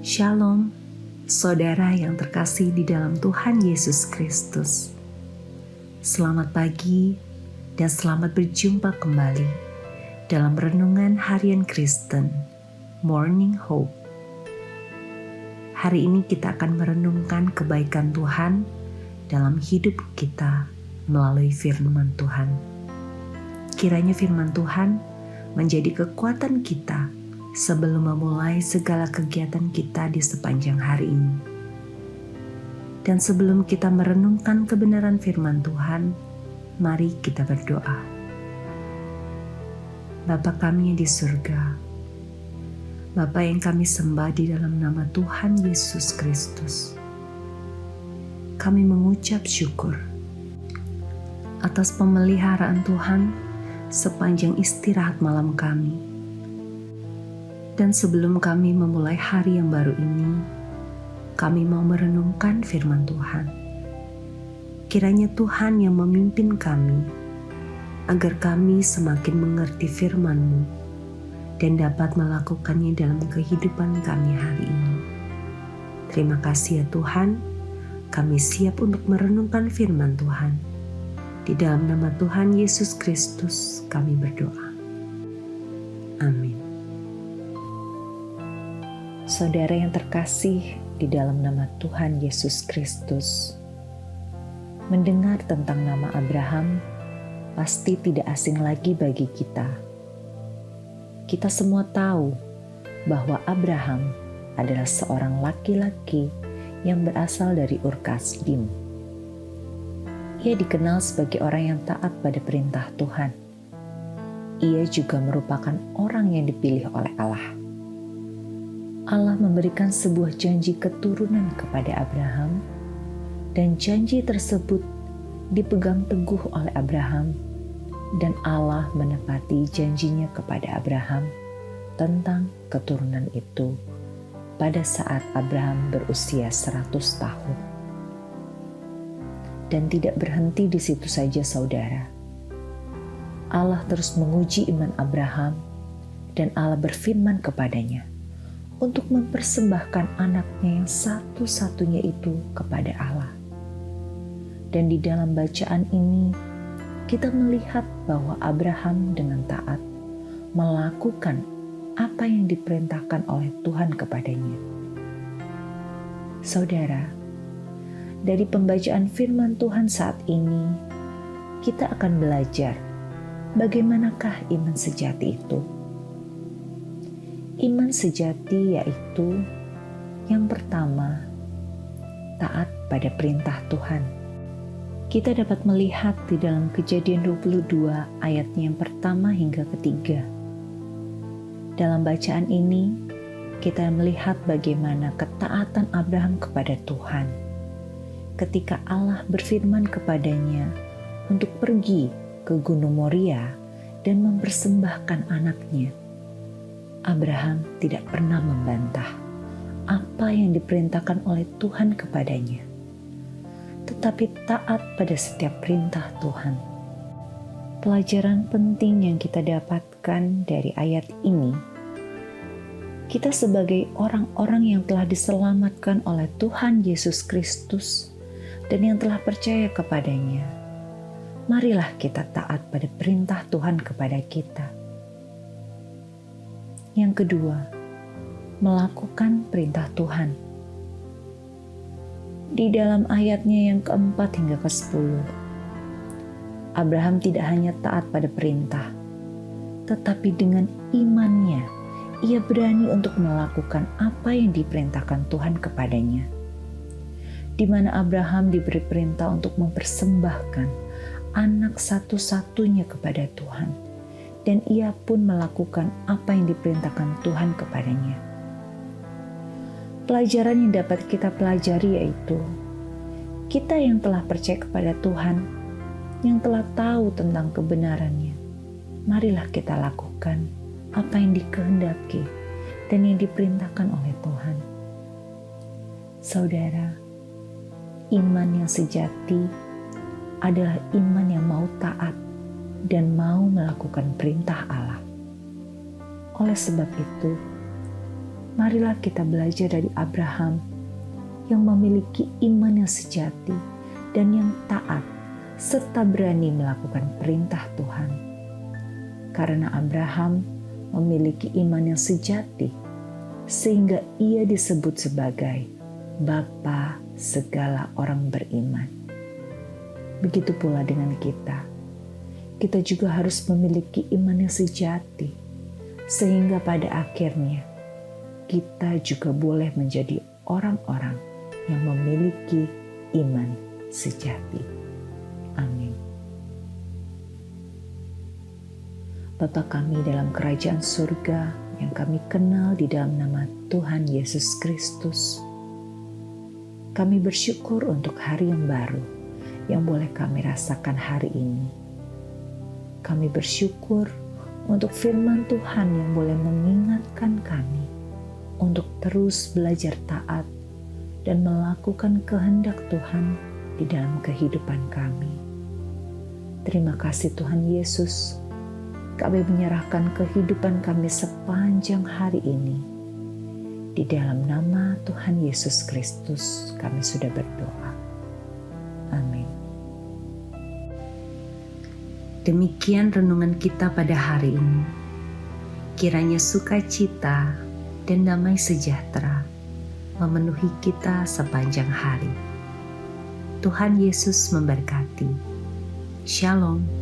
Shalom, saudara yang terkasih di dalam Tuhan Yesus Kristus. Selamat pagi dan selamat berjumpa kembali dalam Renungan Harian Kristen, Morning Hope. Hari ini kita akan merenungkan kebaikan Tuhan dalam hidup kita melalui firman Tuhan. Kiranya firman Tuhan menjadi kekuatan kita sebelum memulai segala kegiatan kita di sepanjang hari ini. Dan sebelum kita merenungkan kebenaran firman Tuhan, mari kita berdoa. Bapa kami yang di surga, Bapa yang kami sembah di dalam nama Tuhan Yesus Kristus, kami mengucap syukur atas pemeliharaan Tuhan sepanjang istirahat malam kami. Dan sebelum kami memulai hari yang baru ini, kami mau merenungkan firman Tuhan. Kiranya Tuhan yang memimpin kami, agar kami semakin mengerti firman-Mu dan dapat melakukannya dalam kehidupan kami hari ini. Terima kasih ya Tuhan, kami siap untuk merenungkan firman Tuhan. Di dalam nama Tuhan Yesus Kristus kami berdoa. Amin. Saudara yang terkasih di dalam nama Tuhan Yesus Kristus, mendengar tentang nama Abraham pasti tidak asing lagi bagi kita. Kita semua tahu bahwa Abraham adalah seorang laki-laki yang berasal dari Ur Kasdim. Ia dikenal sebagai orang yang taat pada perintah Tuhan. Ia juga merupakan orang yang dipilih oleh Allah. Allah memberikan sebuah janji keturunan kepada Abraham, dan janji tersebut dipegang teguh oleh Abraham, dan Allah menepati janjinya kepada Abraham tentang keturunan itu pada saat Abraham berusia 100 tahun. Dan tidak berhenti di situ saja saudara. Allah terus menguji iman Abraham, dan Allah berfirman kepadanya untuk mempersembahkan anaknya yang satu-satunya itu kepada Allah. Dan di dalam bacaan ini, kita melihat bahwa Abraham dengan taat melakukan apa yang diperintahkan oleh Tuhan kepadanya. Saudara, dari pembacaan firman Tuhan saat ini, kita akan belajar bagaimanakah iman sejati itu. Iman sejati yaitu yang pertama, taat pada perintah Tuhan. Kita dapat melihat di dalam Kejadian 22 ayatnya yang pertama hingga ketiga. Dalam bacaan ini, kita melihat bagaimana ketaatan Abraham kepada Tuhan. Ketika Allah berfirman kepadanya untuk pergi ke Gunung Moria dan mempersembahkan anaknya, Abraham tidak pernah membantah apa yang diperintahkan oleh Tuhan kepadanya, tetapi taat pada setiap perintah Tuhan. Pelajaran penting yang kita dapatkan dari ayat ini, kita sebagai orang-orang yang telah diselamatkan oleh Tuhan Yesus Kristus dan yang telah percaya kepadanya, marilah kita taat pada perintah Tuhan kepada kita. Yang kedua, melakukan perintah Tuhan. Di dalam ayatnya yang keempat hingga ke-10, Abraham tidak hanya taat pada perintah, tetapi dengan imannya, ia berani untuk melakukan apa yang diperintahkan Tuhan kepadanya. Di mana Abraham diberi perintah untuk mempersembahkan anak satu-satunya kepada Tuhan. Dan ia pun melakukan apa yang diperintahkan Tuhan kepadanya. Pelajaran yang dapat kita pelajari yaitu, kita yang telah percaya kepada Tuhan, yang telah tahu tentang kebenarannya, marilah kita lakukan apa yang dikehendaki dan yang diperintahkan oleh Tuhan. Saudara, iman yang sejati adalah iman yang mau taat dan mau melakukan perintah Allah. Oleh sebab itu, marilah kita belajar dari Abraham yang memiliki iman yang sejati dan yang taat serta berani melakukan perintah Tuhan. Karena Abraham memiliki iman yang sejati, sehingga ia disebut sebagai Bapa segala orang beriman. Begitu pula dengan kita. Kita juga harus memiliki iman yang sejati, sehingga pada akhirnya kita juga boleh menjadi orang-orang yang memiliki iman sejati. Amin. Bapa kami dalam kerajaan surga yang kami kenal di dalam nama Tuhan Yesus Kristus, kami bersyukur untuk hari yang baru yang boleh kami rasakan hari ini. Kami bersyukur untuk firman Tuhan yang boleh mengingatkan kami untuk terus belajar taat dan melakukan kehendak Tuhan di dalam kehidupan kami. Terima kasih Tuhan Yesus. Kami menyerahkan kehidupan kami sepanjang hari ini. Di dalam nama Tuhan Yesus Kristus kami sudah berdoa. Amin. Demikian renungan kita pada hari ini. Kiranya sukacita dan damai sejahtera memenuhi kita sepanjang hari. Tuhan Yesus memberkati. Shalom.